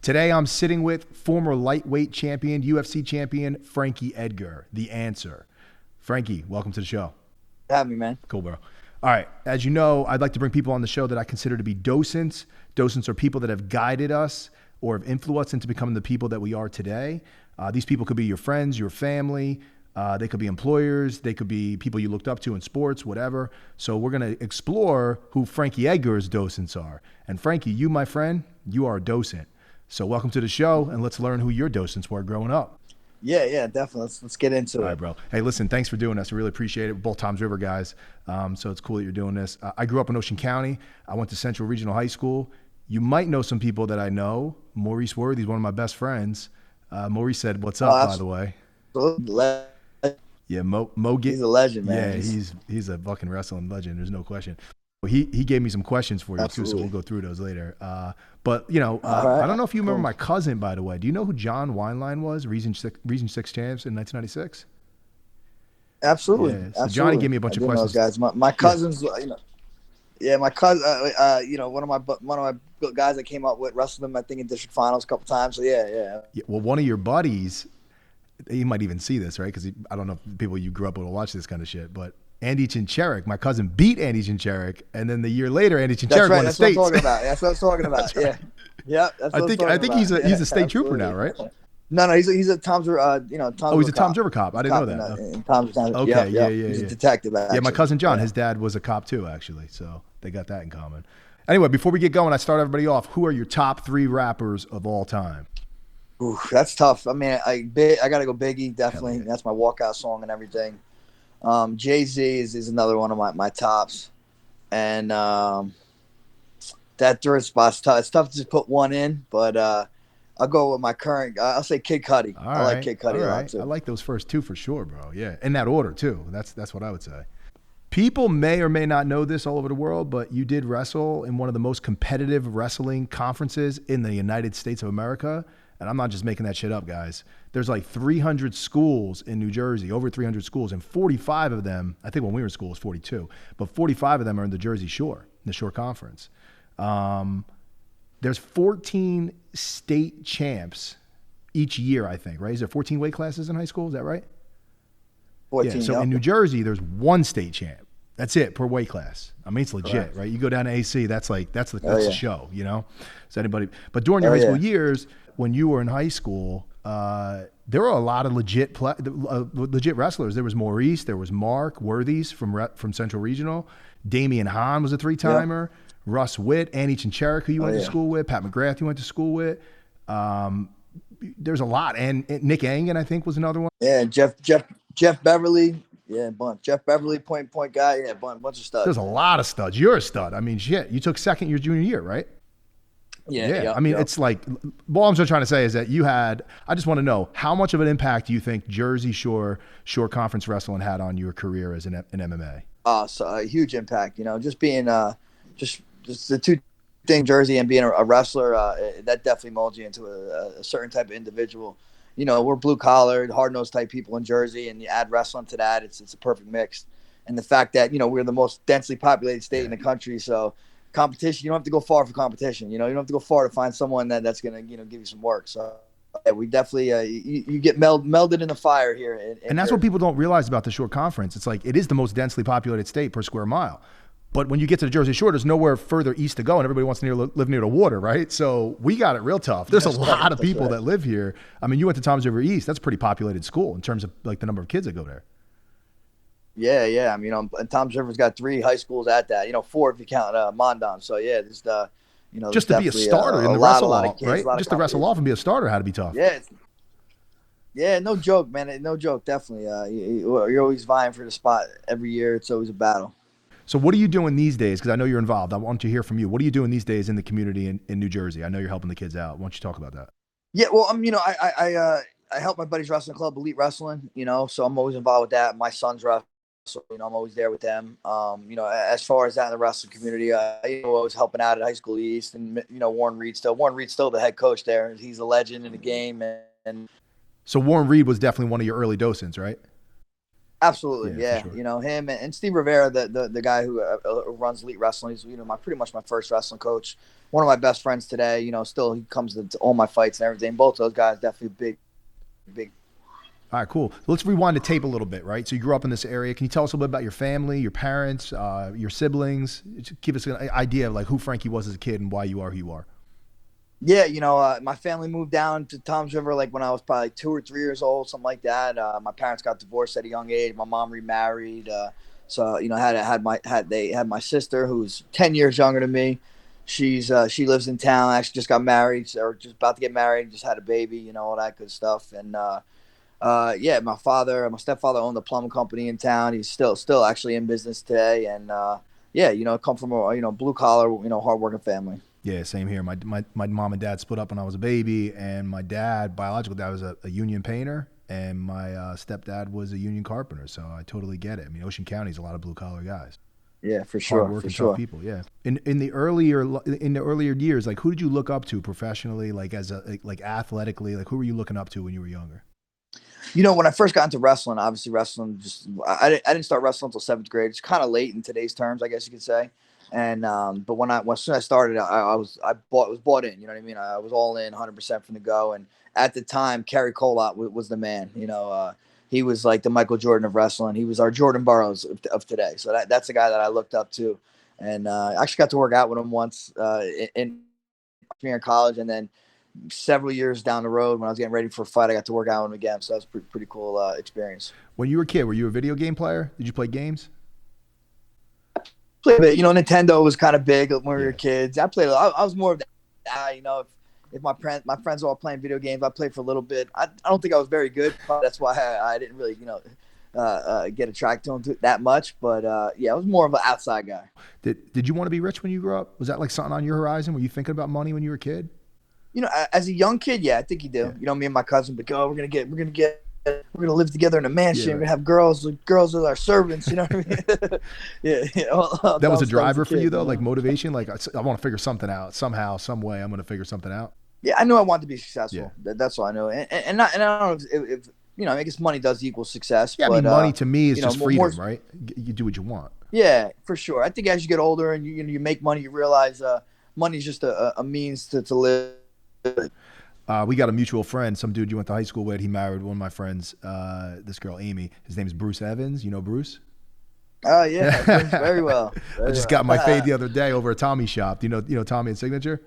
Today I'm sitting with former lightweight champion, UFC champion, Frankie Edgar, the answer. Frankie, welcome to the show. Have me, man. Cool, bro. All right, as you know, I'd like to bring people on the show that I consider to be docents. Docents are people that have guided us or have influenced us into becoming the people that we are today. These people could be your friends, your family. They could be employers. They could be people you looked up to in sports, whatever. So we're going to explore who Frankie Edgar's docents are. And Frankie, you, my friend, you are a docent. So welcome to the show, and let's learn who your docents were growing up. Yeah, definitely. Let's get into it. All right, bro. Hey, listen, thanks for doing this. I really appreciate it. We're both Toms River guys, so it's cool that you're doing this. I grew up in Ocean County. I went to Central Regional High School. You might know some people that I know. Maurice Worthy's one of my best friends. Maurice said, "What's up?" By the way. Yeah, Mo. He's a legend, man. Yeah, he's a fucking wrestling legend. There's no question. He gave me some questions for you Absolutely. too, so we'll go through those later. But you know, right. I don't know if you remember my cousin, by the way. Do you know who John Wineline was? Region 6 champs in 1996. Absolutely. Yeah. So Absolutely. Johnny gave me a bunch of questions. Those guys. My cousins, my cousin, one of my guys that came up with wrestled him, I think, in district finals a couple times. So yeah. Well, one of your buddies, he might even see this, right? Because I don't know if people you grew up with will watch this kind of shit, but Andy Chincherik, my cousin beat Andy Chincherik, and then the year later, Andy Chincherik won the states. That's what I'm talking about. Yeah. Yeah. I think he's a state trooper now, right? No, he's a Toms River, he's a Toms River cop. I didn't know that. In Toms. Okay, yeah. He's a detective, actually. Yeah, my cousin John, his dad was a cop too, actually. So they got that in common. Anyway, before we get going, I start everybody off. Who are your top 3 rappers of all time? Ooh, that's tough. I mean, I got to go Biggie, definitely. That's my walkout song and everything. Jay-Z is another one of my tops. And that third spot's tough. It's tough to just put one in, but I'll go with my current. I'll say Kid Cudi. I like Kid Cudi a lot too. I like those first 2 for sure, bro. Yeah, in that order too. That's what I would say. People may or may not know this all over the world, but you did wrestle in one of the most competitive wrestling conferences in the United States of America. And I'm not just making that shit up, guys. There's like 300 schools in New Jersey, over 300 schools, and 45 of them, I think when we were in school it was 42, but 45 of them are in the Jersey Shore, in the Shore Conference. There's 14 state champs each year, I think, right? Is there 14 weight classes in high school? Is that right? 14, yeah, so in New Jersey, there's 1 state champ. That's it per weight class. I mean, it's legit, Correct. right? You go down to AC, that's the show, you know? So anybody, but during your high school years, when you were in high school, there were a lot of legit wrestlers. There was Maurice, there was Mark Worthy's from Central Regional. Damian Hahn was a 3-timer. Yep. Russ Witt, Andy Chincherik, who you went to school with. Pat McGrath, you went to school with. There's a lot. And Nick Angan, I think, was another one. Yeah, Jeff Beverly. Yeah, bunch. Jeff Beverly, point guy. Yeah, bunch of studs. There's a lot of studs. You're a stud. I mean, shit. You took second your junior year, right? Yeah. I mean, it's like, all I'm just trying to say is that I just want to know, how much of an impact do you think Jersey Shore Conference Wrestling had on your career as an MMA? So a huge impact, just being, just the two things, Jersey and being a wrestler, that definitely molds you into a certain type of individual. We're blue collar, hard nosed type people in Jersey, and you add wrestling to that, it's a perfect mix. And the fact that, we're the most densely populated state in the country. So, competition, you don't have to go far for competition. You don't have to go far to find someone that's going to give you some work. So we definitely you get melded in the fire here. And that's what people don't realize about the Shore Conference. It's like, it is the most densely populated state per square mile. But when you get to the Jersey Shore, there's nowhere further east to go, and everybody wants to live near the water, right? So we got it real tough. There's a lot of people that live here. I mean, you went to Toms River East. That's a pretty populated school in terms of like the number of kids that go there. Yeah. I mean, and Toms River's got 3 high schools at that. 4 if you count Mondon. So yeah, there's just to be a starter in the wrestle off, right? Just to wrestle off and be a starter had to be tough. Yeah, no joke, man. No joke, definitely. You're always vying for the spot every year. It's always a battle. So what are you doing these days? Because I know you're involved. I want to hear from you. What are you doing these days in the community in New Jersey? I know you're helping the kids out. Why don't you talk about that? Yeah, well, I help my buddy's wrestling club, Elite Wrestling. So I'm always involved with that. My son's wrestling. So, I'm always there with them. As far as that in the wrestling community, I was helping out at High School East, and Warren Reed's still the head coach there. He's a legend in the game. And so Warren Reed was definitely one of your early docents, right? Absolutely, for yeah. sure. You know him and Steve Rivera, the guy who runs Elite Wrestling. He's my pretty much my first wrestling coach. One of my best friends today. Still he comes to all my fights and everything. Both those guys definitely big. All right, cool. Let's rewind the tape a little bit, right? So you grew up in this area. Can you tell us a little bit about your family, your parents, your siblings? Just give us an idea of like who Frankie was as a kid and why you are who you are. Yeah, my family moved down to Toms River like when I was probably 2 or 3 years old, something like that. My parents got divorced at a young age. My mom remarried. So they had my sister who's 10 years younger than me. She lives in town. Actually, just got married or just about to get married. Just had a baby. All that good stuff. And yeah, my stepfather owned a plumbing company in town. He's still actually in business today. And yeah, come from a blue collar, hardworking family. Yeah, same here. My mom and dad split up when I was a baby, and my biological dad, was a union painter, and my stepdad was a union carpenter. So I totally get it. I mean, Ocean County's a lot of blue collar guys. Yeah, for sure. Hardworking, tough people. Yeah. In the earlier years, like who did you look up to professionally, like like athletically, like who were you looking up to when you were younger? When I first got into wrestling, obviously wrestling I didn't start wrestling until 7th grade. It's kind of late in today's terms, I guess you could say. And but as soon as I started, I was bought in. You know what I mean? I was all in, 100% from the go. And at the time, Kerry Colott was the man. He was like the Michael Jordan of wrestling. He was our Jordan Burroughs of today. So that's the guy that I looked up to. And I actually got to work out with him once in college, and then several years down the road when I was getting ready for a fight, I got to work out with him again. So that was pretty cool experience. When you were a kid, were you a video game player? Did you play games? Played a bit. Nintendo was kind of big when we were kids. I played. I was more of that. If my friends were all playing video games, I played for a little bit. I don't think I was very good. That's why I didn't really get attracted to them that much. But yeah, I was more of an outside guy. Did you want to be rich when you grew up? Was that like something on your horizon? Were you thinking about money when you were a kid? As a young kid, yeah, I think you do. Yeah. Me and my cousin, but we're gonna live together in a mansion. We're gonna have girls as our servants. You know what I mean? yeah. That was a driver for you though, like motivation. Like I want to figure something out somehow, some way. I'm gonna figure something out. Yeah, I knew I wanted to be successful. Yeah. That's all I know. And I don't know if I guess money does equal success. Yeah, but, I mean, money to me is just freedom, right? You do what you want. Yeah, for sure. I think as you get older and you make money, you realize money is just a means to live. We got a mutual friend, some dude you went to high school with. He married one of my friends, this girl, Amy. His name is Bruce Evans. You know Bruce? Oh, yeah. Very well. I just got my fade the other day over at Tommy's shop. You know Tommy and Signature?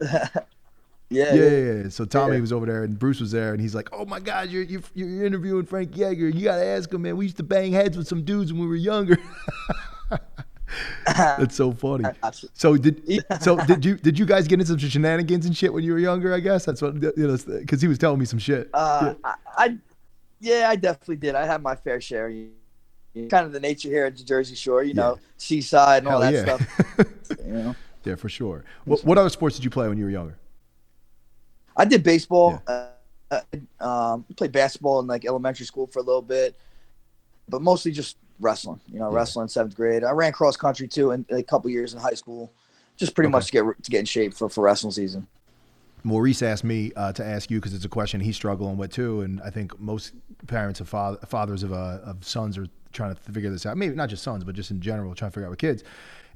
Yeah. So Tommy was over there and Bruce was there and he's like, "Oh my God, you're interviewing Frankie Edgar. You gotta ask him, man. We used to bang heads with some dudes when we were younger." That's so funny. So did you guys get into some shenanigans and shit when you were younger? I guess that's what because he was telling me some shit. I definitely did. I had my fair share. Kind of the nature here at the Jersey Shore, seaside and all that stuff. Yeah, for sure. What other sports did you play when you were younger? I did baseball. Played basketball in like elementary school for a little bit, but mostly just wrestling. Wrestling in 7th grade. I ran cross country too in a couple years in high school, just pretty much to get in shape for wrestling season. Maurice asked me to ask you because it's a question he's struggling with too, and I think most parents of fathers of sons are trying to figure this out. Maybe not just sons, but just in general, trying to figure out with kids.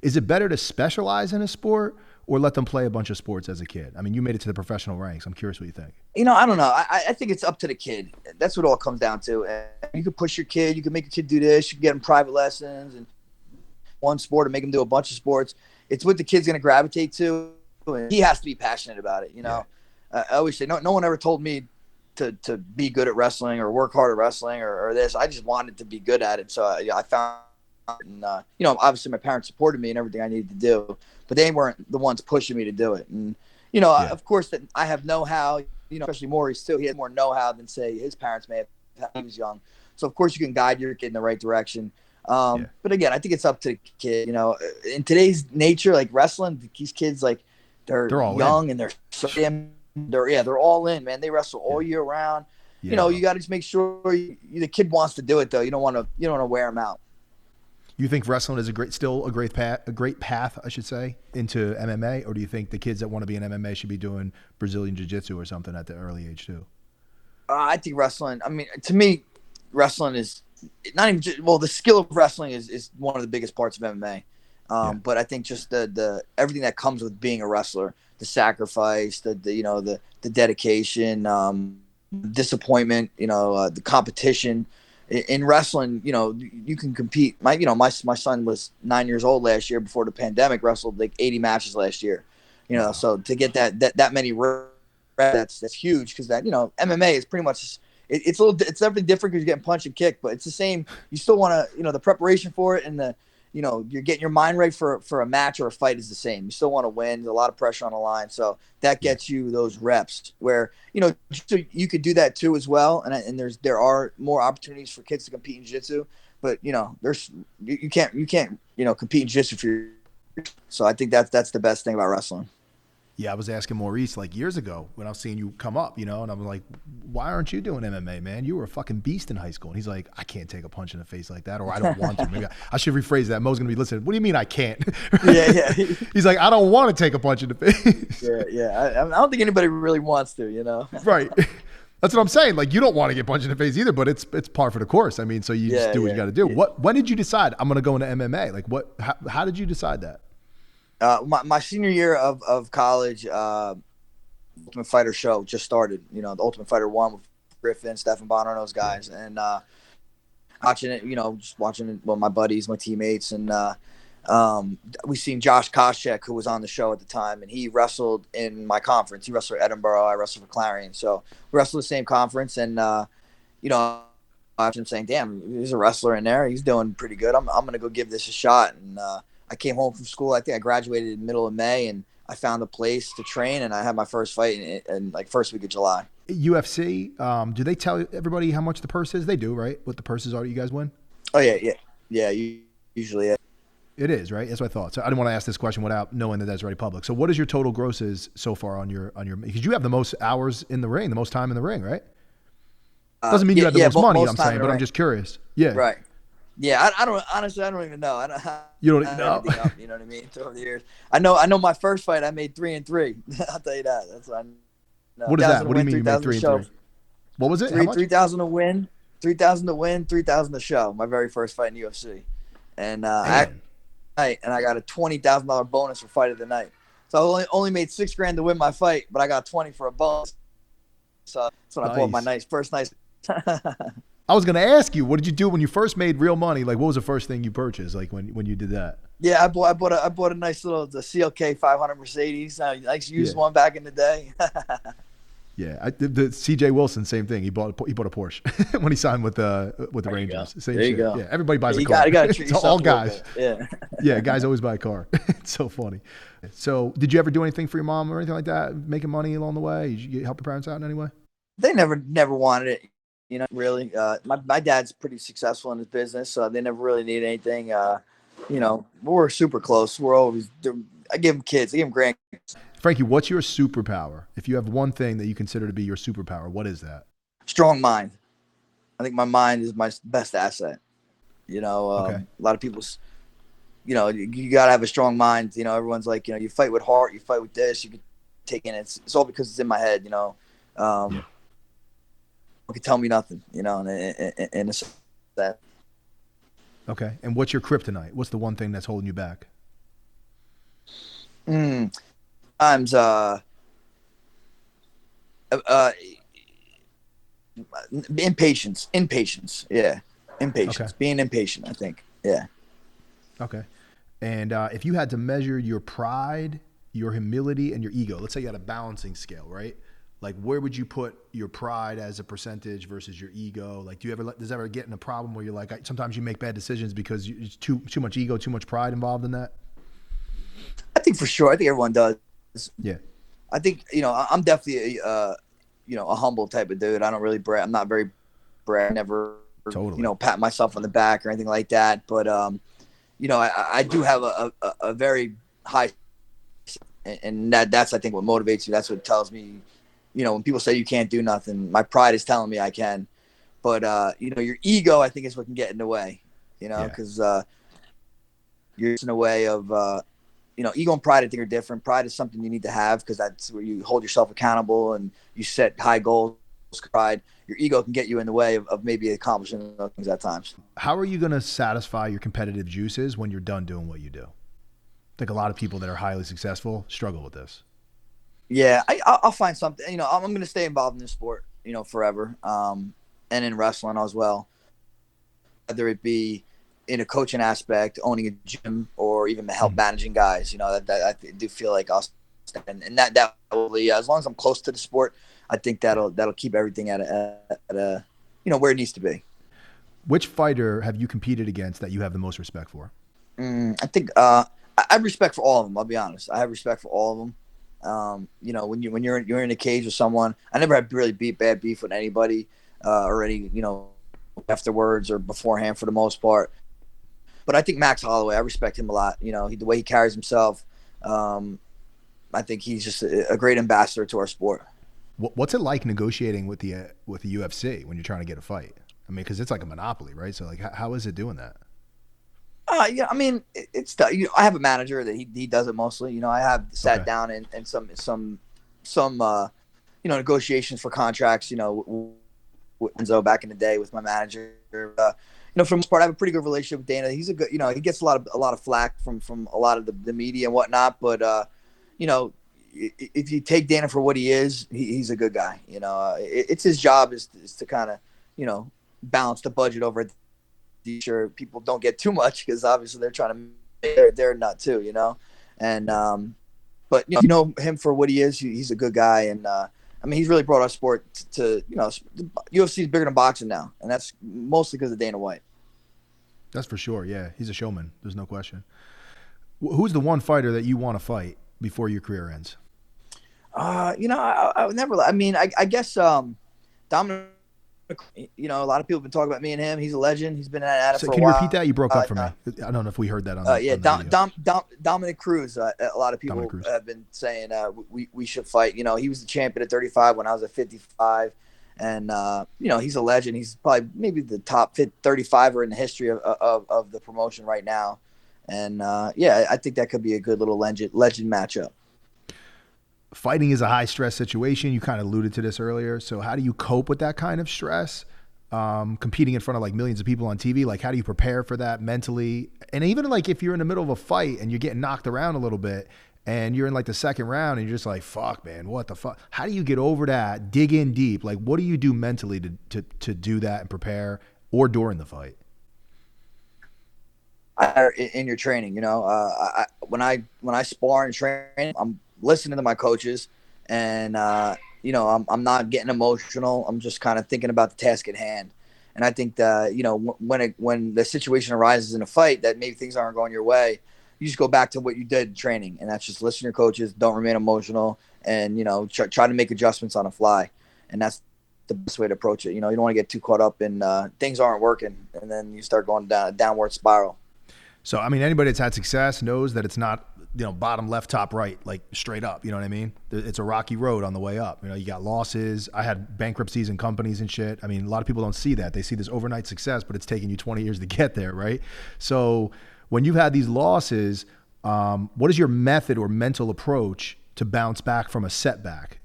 Is it better to specialize in a sport or let them play a bunch of sports as a kid? I mean, you made it to the professional ranks. I'm curious what you think. I don't know. I think it's up to the kid. That's what it all comes down to. And you can push your kid. You can make your kid do this. You can get them private lessons and one sport and make them do a bunch of sports. It's what the kid's going to gravitate to. And he has to be passionate about it. I always say, no one ever told me to be good at wrestling or work hard at wrestling or this. I just wanted to be good at it. So I found and obviously my parents supported me and everything I needed to do, but they weren't the ones pushing me to do it. And of course that I have know-how, especially Maurice too. He had more know-how than say his parents may have when he was young. So of course you can guide your kid in the right direction. But again, I think it's up to the kid. In today's nature, like wrestling, these kids they're young and they're so damn. They're all in, man. They wrestle all year round. You got to just make sure the kid wants to do it though. You don't want to wear them out. You think wrestling is a great path, I should say, into MMA, or do you think the kids that want to be in MMA should be doing Brazilian Jiu-Jitsu or something at the early age too? I think wrestling. I mean, to me, wrestling is not even just, well, the skill of wrestling is one of the biggest parts of MMA. But I think just the everything that comes with being a wrestler, the sacrifice, the dedication, disappointment, the competition in wrestling. You can compete. My son was 9 years old last year before the pandemic. Wrestled like 80 matches last year. Wow. So to get that many reps, that's huge, because that MMA is pretty much. It's definitely different because you're getting punched and kicked, but it's the same. You still want to, the preparation for it, and you're getting your mind right for a match or a fight is the same. You still want to win. There's a lot of pressure on the line. So that gets you those reps where, so you could do that too as well. And there are more opportunities for kids to compete in jiu-jitsu, but you can't compete in jiu-jitsu for your, so I think that's the best thing about wrestling. Yeah, I was asking Maurice like years ago when I was seeing you come up, and I'm like, why aren't you doing MMA, man? You were a fucking beast in high school. And he's like, I can't take a punch in the face like that, or I don't want to. Maybe I should rephrase that. Mo's going to be listening. What do you mean I can't? Yeah. He's like, I don't want to take a punch in the face. Yeah. I don't think anybody really wants to, Right. That's what I'm saying. Like, you don't want to get punched in the face either, but it's par for the course. I mean, so you just do what you got to do. Yeah. When did you decide I'm going to go into MMA? Like, how did you decide that? My senior year of college, Ultimate Fighter show just started. The Ultimate Fighter 1 with Griffin, Stephan Bonner, and those guys. And watching it, just watching it with my buddies, my teammates. And we seen Josh Koscheck, who was on the show at the time, and he wrestled in my conference. He wrestled at Edinburgh. I wrestled for Clarion. So we wrestled the same conference. And, I was saying, damn, there's a wrestler in there. He's doing pretty good. I'm going to go give this a shot. And I came home from school. I think I graduated in the middle of May, and I found a place to train, and I had my first fight in like first week of July. UFC, do they tell everybody how much the purse is? They do, right? What the purses are that you guys win? Oh yeah. Usually it is, right? That's what I thought. So I didn't want to ask this question without knowing that that's already public. So what is your total grosses so far on your because you have the most hours in the ring, the most time in the ring, right? Doesn't mean you have the most money. I'm saying, but I'm just curious. Yeah, right. Yeah, I don't honestly. I don't even know. You don't even know. Up, you know what I mean? Over the years, I know. My first fight, I made 3 and 3. I'll tell you that. That's what I know. What is that? What do you mean you made 3 and 3? What was it? 3,000 to win, 3,000 to win, 3,000 to show. My very first fight in UFC, and I got a $20,000 bonus for fight of the night. So I only made $6,000 to win my fight, but I got 20 for a bonus. So that's when I bought my first nice. I was going to ask you, what did you do when you first made real money? Like, what was the first thing you purchased? Like when you did that? Yeah, I bought a nice little the CLK 500 Mercedes. I used one back in the day. Yeah, the CJ Wilson, same thing. He bought a Porsche when he signed with the Rangers. Same there you shit. Go. Yeah, everybody buys a car. You got to treat yourself all guys. Yeah. Yeah, guys always buy a car. It's so funny. So, did you ever do anything for your mom or anything like that? Making money along the way? Did you help your parents out in any way? They never wanted it. Really. My dad's pretty successful in his business, so they never really need anything. We're super close. We're always. I give them kids. I give them grandkids. Frankie, what's your superpower? If you have one thing that you consider to be your superpower, what is that? Strong mind. I think my mind is my best asset. Okay. A lot of people's. You gotta have a strong mind. Everyone's like, you fight with heart, you fight with this, you can take in. It's all because it's in my head. Can tell me nothing, in a sense. Okay. And what's your kryptonite? What's the one thing that's holding you back? Times impatience. Yeah. Impatience. Okay. Being impatient, I think. Yeah. Okay. And if you had to measure your pride, your humility, and your ego, let's say you had a balancing scale, right? Like, where would you put your pride as a percentage versus your ego? Like, does ever get in a problem where you're like, sometimes you make bad decisions because it's too much ego, too much pride involved in that? I think for sure. I think everyone does. Yeah. I think, I'm definitely a humble type of dude. I don't really brag. I'm not very brag. Never, totally. Pat myself on the back or anything like that. But, I do have a very high, and that's I think what motivates you. That's what tells me. When people say you can't do nothing, my pride is telling me I can. But, your ego, I think, is what can get in the way, because you're in a way of, ego and pride, I think, are different. Pride is something you need to have because that's where you hold yourself accountable and you set high goals pride, your ego can get you in the way of maybe accomplishing those things at times. How are you going to satisfy your competitive juices when you're done doing what you do? I think a lot of people that are highly successful struggle with this. Yeah, I'll find something. I'm going to stay involved in this sport, forever, and in wrestling as well. Whether it be in a coaching aspect, owning a gym, or even help managing guys, that I do feel like I'll stand. And that will, as long as I'm close to the sport, I think that'll keep everything at a where it needs to be. Which fighter have you competed against that you have the most respect for? I think I have respect for all of them. I'll be honest. I have respect for all of them. When you're in a cage with someone, I never had really bad beef with anybody or any afterwards or beforehand for the most part. But I think Max Holloway, I respect him a lot. The way he carries himself. I think he's just a great ambassador to our sport. What's it like negotiating with the UFC when you're trying to get a fight? I mean, because it's like a monopoly, right? So, like, how is it doing that? Yeah, I mean, it's I have a manager that he does it mostly. I have sat down and some negotiations for contracts. With Enzo back in the day with my manager. For the most part, I have a pretty good relationship with Dana. He's a good, he gets a lot of flack from a lot of the media and whatnot. But if you take Dana for what he is, he's a good guy. It's his job is to kind of balance the budget over. Sure, people don't get too much because obviously they're trying to make their nut too. And but him for what he is, he's a good guy. And he's really brought our sport to UFC is bigger than boxing now, and that's mostly because of Dana White. That's for sure. Yeah, he's a showman. There's no question. Who's the one fighter that you want to fight before your career ends? I would never. I guess Dominic. A lot of people have been talking about me and him. He's a legend. He's been at it for a while. Can you repeat that? You broke up for me. I don't know if we heard that on the Dominic Cruz. A lot of people have been saying we should fight. He was the champion at 35 when I was at 55. And, he's a legend. He's probably maybe the top 35er in the history of the promotion right now. And, I think that could be a good little legend matchup. Fighting is a high stress situation. You kind of alluded to this earlier. So how do you cope with that kind of stress? Competing in front of like millions of people on TV, like how do you prepare for that mentally? And even like if you're in the middle of a fight and you're getting knocked around a little bit and you're in like the second round and you're just like, fuck, man, what the fuck? How do you get over that? Dig in deep. Like what do you do mentally to do that and prepare or during the fight? In your training, when I spar and train, I'm listening to my coaches and, I'm not getting emotional. I'm just kind of thinking about the task at hand. And I think that, when the situation arises in a fight that maybe things aren't going your way, you just go back to what you did in training. And that's just listen to your coaches, don't remain emotional, and, try to make adjustments on the fly. And that's the best way to approach it. You don't want to get too caught up in things aren't working. And then you start going down a downward spiral. So, anybody that's had success knows that it's not, bottom left, top right, like straight up, you know what I mean? It's a rocky road on the way up. You got losses. I had bankruptcies in companies and shit. A lot of people don't see that. They see this overnight success, but it's taking you 20 years to get there, right? So when you've had these losses, what is your method or mental approach to bounce back from a setback?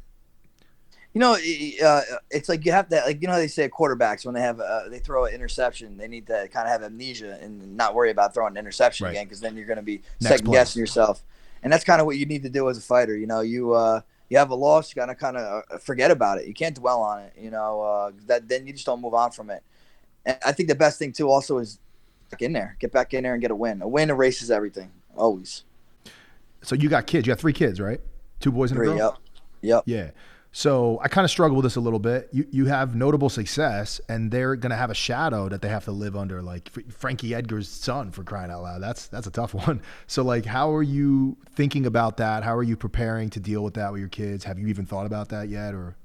It's like you have to, like, they say quarterbacks when they have they throw an interception, they need to kind of have amnesia and not worry about throwing an interception again, because then you're going to be second guessing yourself. And that's kind of what you need to do as a fighter. You have a loss, you got to kind of forget about it. You can't dwell on it. Then you just don't move on from it. And I think the best thing too also is get back in there and get a win. A win erases everything, always. So you got kids. You got 3 kids, right? 2 boys and a girl. Yep. Yeah. So I kind of struggle with this a little bit. You have notable success, and they're going to have a shadow that they have to live under, like Frankie Edgar's son, for crying out loud. That's a tough one. So, like, how are you thinking about that? How are you preparing to deal with that with your kids? Have you even thought about that yet, or?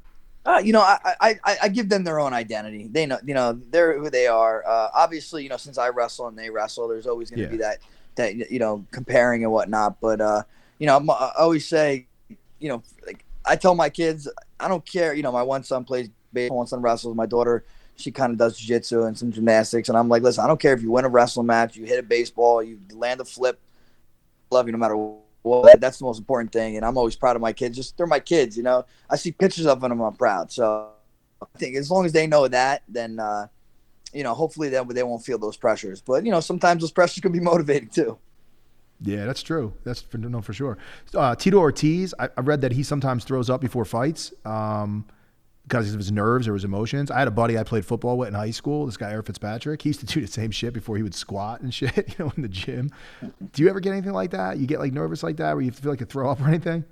I give them their own identity. They know, they're who they are. Obviously, since I wrestle and they wrestle, there's always going to be that comparing and whatnot. But I always say, like, I tell my kids, I don't care. My one son plays baseball, one son wrestles. My daughter, she kind of does jiu-jitsu and some gymnastics. And I'm like, listen, I don't care if you win a wrestling match, you hit a baseball, you land a flip. I love you no matter what. That's the most important thing. And I'm always proud of my kids. They're my kids, I see pictures of them and I'm proud. So I think as long as they know that, then hopefully they won't feel those pressures. But sometimes those pressures can be motivating too. Yeah, that's true. That's for sure. Tito Ortiz, I read that he sometimes throws up before fights because of his nerves or his emotions. I had a buddy I played football with in high school, this guy Eric Fitzpatrick. He used to do the same shit before he would squat and shit, in the gym. Do you ever get anything like that? You get like nervous like that where you feel like you throw up or anything?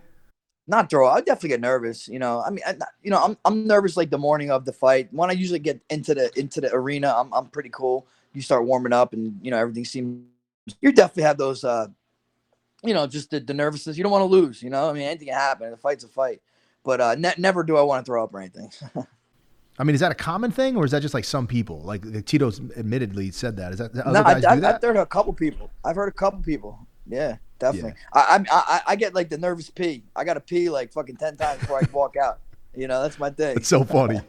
Not throw. I definitely get nervous. I mean, I'm nervous like the morning of the fight. When I usually get into the arena, I'm pretty cool. You start warming up, and everything seems. You definitely have those. Just the nervousness. You don't want to lose. I mean, anything can happen. The fight's a fight, but never do I want to throw up or anything. I mean, is that a common thing, or is that just like some people? Like Tito's admittedly said that. Is that other No, guys do that? I've heard a couple people. Yeah, definitely. Yeah. I get like the nervous pee. I got to pee like fucking 10 times before I walk out. That's my thing. It's so funny.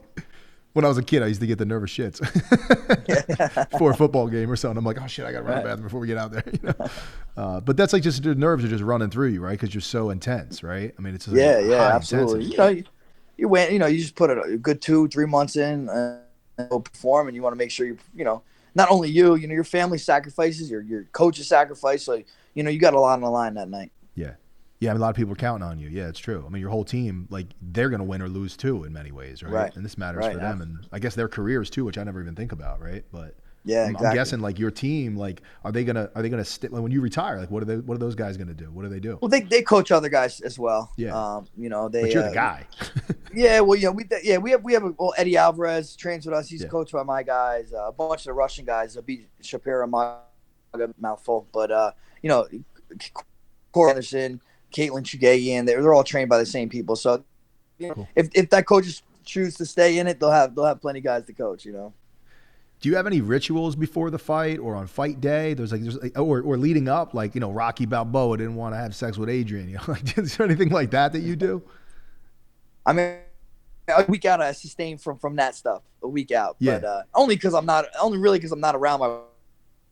When I was a kid, I used to get the nervous shits for a football game or something. I'm like, oh shit, I got to run to the bathroom before we get out there. But that's like just the nerves are just running through you, right? Because you're so intense, right? I mean, it's just absolutely. You went, you just put a good 2-3 months in and go perform, and you want to make sure not only your family sacrifices, your coach's sacrifice. So you got a lot on the line that night. Yeah. Yeah, I mean, a lot of people are counting on you. Yeah, it's true. I mean, your whole team, like, they're going to win or lose too in many ways, right? And this matters for them, and I guess their careers too, which I never even think about, right? But yeah, I'm guessing like your team, like, are they gonna stick when you retire? Like, what are those guys going to do? What do they do? Well, they coach other guys as well. Yeah. They. But you're the guy. Yeah, well, we have Eddie Alvarez trains with us. He's coached by my guys. A bunch of the Russian guys. Beat Shapiro, mouthful, but Corey Anderson, Caitlin Chugagian, they're all trained by the same people. So, cool. if that coaches choose to stay in it, they'll have plenty of guys to coach. Do you have any rituals before the fight or on fight day? There's or leading up, like Rocky Balboa didn't want to have sex with Adrian. Like, is there anything like that you do? I mean, a week out, I sustain from that stuff. A week out, yeah. But only because I'm not around my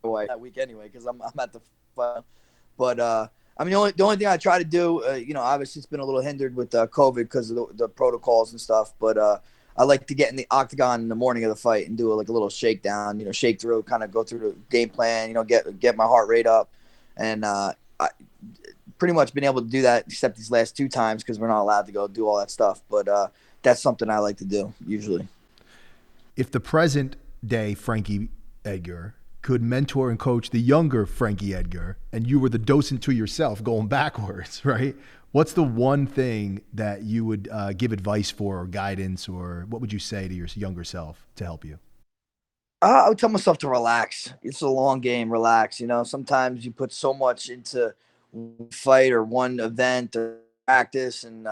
wife that week anyway, because I'm at the fight. But I mean, the only thing I try to do, obviously it's been a little hindered with COVID because of the protocols and stuff. But I like to get in the octagon in the morning of the fight and do a little shakedown, shake through, kind of go through the game plan, get my heart rate up. And I pretty much been able to do that except these last 2 times because we're not allowed to go do all that stuff. But that's something I like to do usually. If the present day Frankie Edgar could mentor and coach the younger Frankie Edgar, and you were the docent to yourself going backwards, right? What's the one thing that you would give advice for or guidance, or what would you say to your younger self to help you? I would tell myself to relax. It's a long game. Relax. Sometimes you put so much into one fight or one event or practice, and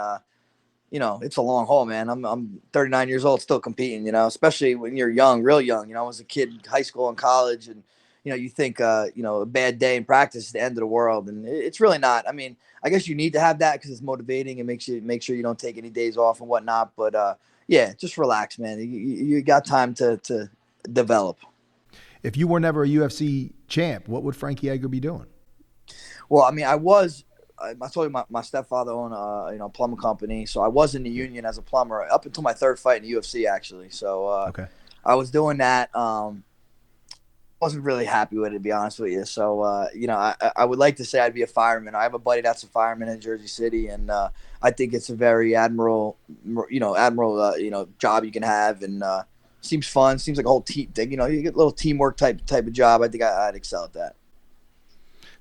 it's a long haul, man. I'm 39 years old, still competing, especially when you're young, real young. I was a kid, high school and college, and you think a bad day in practice is the end of the world, and it's really not. I mean, I guess you need to have that because it's motivating and make sure you don't take any days off and whatnot. But yeah, just relax, man. You got time to develop. If you were never a UFC champ, what would Frankie Edgar be doing? Well, I mean, I told you my stepfather owned a plumbing company, so I was in the union as a plumber up until my 3rd fight in the UFC, actually. So okay. I was doing that. Wasn't really happy with it, to be honest with you. So I would like to say I'd be a fireman. I have a buddy that's a fireman in Jersey City, and I think it's a very admirable job you can have, and seems fun. Seems like a whole team thing. You get a little teamwork type of job. I think I'd excel at that.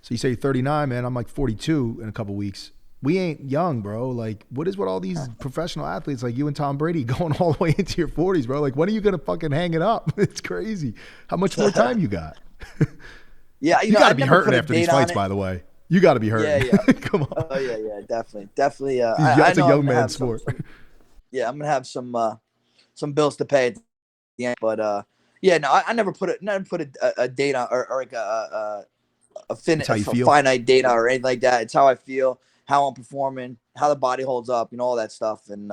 So you say you're 39, man. I'm like 42 in a couple weeks. We ain't young, bro. Like, what is with all these professional athletes like you and Tom Brady going all the way into your 40s, bro? Like, when are you going to fucking hang it up? It's crazy. How much more time you got? Yeah, you got to be hurting after these fights, by the way. You got to be hurting. Yeah. Come on. Oh, yeah, definitely. It's a young man's sport. I'm going to have some bills to pay at the end. But, I never put a date on or like a finite data or anything like that. It's how I feel, how I'm performing, how the body holds up, all that stuff. And,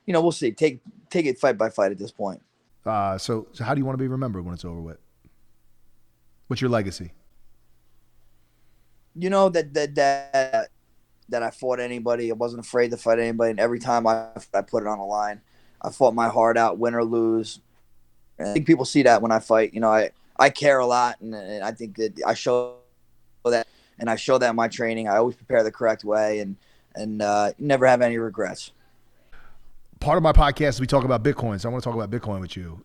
we'll see. Take it fight by fight at this point. So how do you want to be remembered when it's over with? What's your legacy? That I fought anybody. I wasn't afraid to fight anybody. And every time I put it on the line, I fought my heart out, win or lose. And I think people see that when I fight. You know, I care a lot, and I think that I show that, and I show that in my training. I always prepare the correct way, and never have any regrets. Part of my podcast is we talk about Bitcoin, so I want to talk about Bitcoin with you.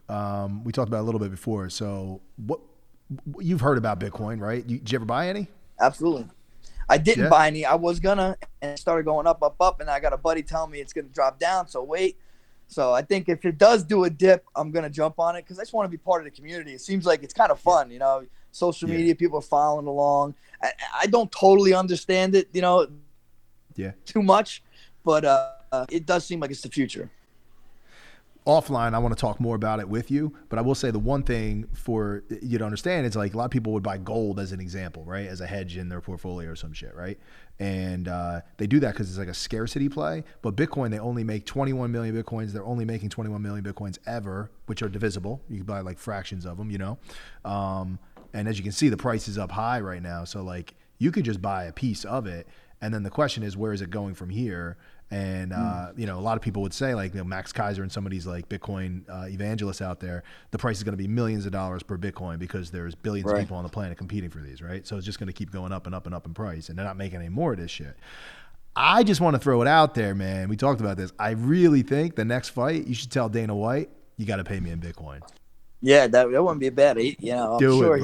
We talked about it a little bit before. So what you've heard about Bitcoin, right? Did you ever buy any? Absolutely. I didn't buy any. I was gonna, and it started going up, and I got a buddy telling me it's gonna drop down. So wait. So I think if it does do a dip, I'm gonna jump on it because I just want to be part of the community. It seems like it's kind of fun, you know. Social media, people are following along. I don't totally understand it, you know, too much, but it does seem like it's the future. Offline, I want to talk more about it with you, but I will say the one thing for you to understand is like a lot of people would buy gold as an example, right? As a hedge in their portfolio or some shit, right? And they do that because it's like a scarcity play. But Bitcoin, they only make 21 million Bitcoins. They're only making 21 million Bitcoins ever, which are divisible. You can buy like fractions of them, you know? And as you can see, the price is up high right now. So like you could just buy a piece of it. And then the question is, where is it going from here? And, you know, a lot of people would say like, you know, Max Kaiser and some of these like Bitcoin evangelists out there, the price is going to be millions of dollars per Bitcoin because there's billions of people on the planet competing for these, right? So it's just going to keep going up and up and up in price, and they're not making any more of this shit. I just want to throw it out there, man. We talked about this. I really think the next fight, you should tell Dana White, you got to pay me in Bitcoin. Yeah, that wouldn't be bad. You know, I'm sure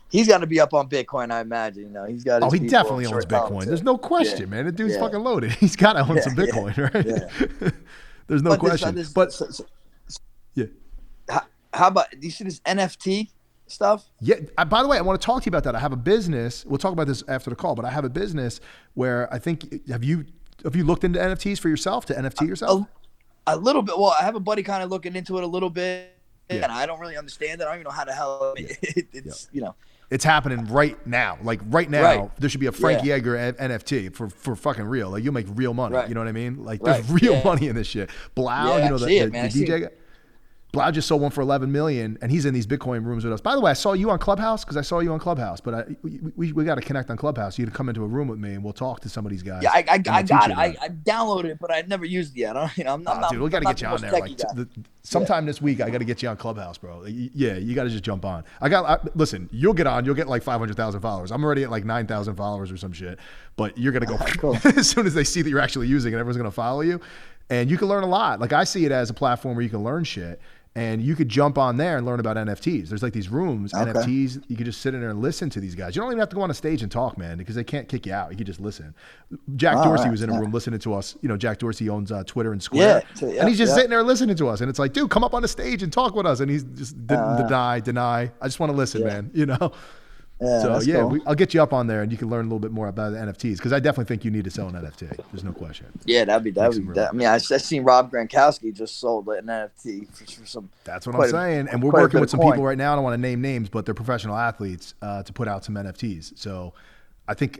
he's got to be up on Bitcoin, I imagine. You know, he's got. He definitely owns Bitcoin. There's no question, man. The dude's fucking loaded. He's got to own some Bitcoin, right? Yeah. There's no question. How about, do you see this NFT stuff? Yeah. By the way, I want to talk to you about that. I have a business. We'll talk about this after the call, but I have a business where I think, have you looked into NFTs for yourself, to NFT yourself? A little bit. Well, I have a buddy kind of looking into it a little bit. And I don't really understand it. I don't even know how the hell it's, you know. It's happening right now. Like right now, there should be a Frankie Edgar NFT for fucking real. Like you'll make real money. You know what I mean? Like there's real money in this shit. Blau, you know, the DJ guy. Blau just sold one for 11 million, and he's in these Bitcoin rooms with us. By the way, I saw you on Clubhouse because I saw you on Clubhouse, but we got to connect on Clubhouse. You to come into a room with me, and we'll talk to some of these guys. Yeah, I got it. I downloaded it, but I never used it yet. Dude, we got to get you on there. Like sometime this week, I got to get you on Clubhouse, bro. Yeah, you got to just jump on. Listen, you'll get on. You'll get like 500,000 followers. I'm already at like 9,000 followers or some shit. But you're gonna go cool. As soon as they see that you're actually using it, everyone's gonna follow you, and you can learn a lot. Like I see it as a platform where you can learn shit. And you could jump on there and learn about NFTs. There's like these rooms, NFTs. You could just sit in there and listen to these guys. You don't even have to go on a stage and talk, man, because they can't kick you out. You could just listen. Jack Dorsey was in a room listening to us. You know, Jack Dorsey owns Twitter and Square. And he's just sitting there listening to us. And it's like, dude, come up on the stage and talk with us. And he's just deny. I just want to listen, man, you know? Yeah, so cool. I'll get you up on there and you can learn a little bit more about the NFTs because I definitely think you need to sell an NFT. There's no question. Yeah, that'd be. I mean, I seen Rob Gronkowski just sold an NFT for some. That's what I'm saying, and we're working with some people right now. I don't want to name names, but they're professional athletes to put out some NFTs. So I think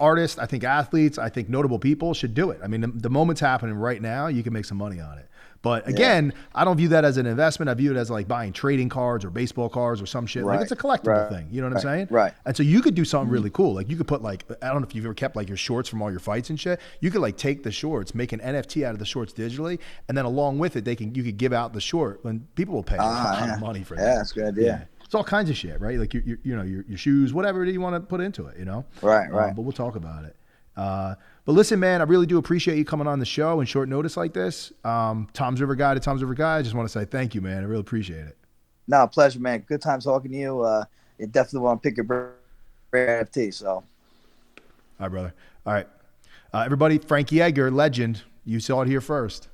artists, I think athletes, I think notable people should do it. I mean, the moment's happening right now. You can make some money on it. But again, I don't view that as an investment. I view it as like buying trading cards or baseball cards or some shit. Like it's a collectible thing. You know what I'm saying? Right. And so you could do something really cool. Like you could put like, I don't know if you've ever kept like your shorts from all your fights and shit. You could like take the shorts, make an NFT out of the shorts digitally, and then along with it, you could give out the short when people will pay a lot of money for that. Yeah, that's a good idea. Yeah. It's all kinds of shit, right? Like your shoes, whatever you want to put into it, you know? Right. But we'll talk about it. But listen, man, I really do appreciate you coming on the show in short notice like this. Tom's River Guy to Tom's River Guy, I just want to say thank you, man. I really appreciate it. No, pleasure, man. Good time talking to you. You definitely want to pick your brain NFT. So, all right, brother. All right, everybody. Frankie Edgar, legend. You saw it here first.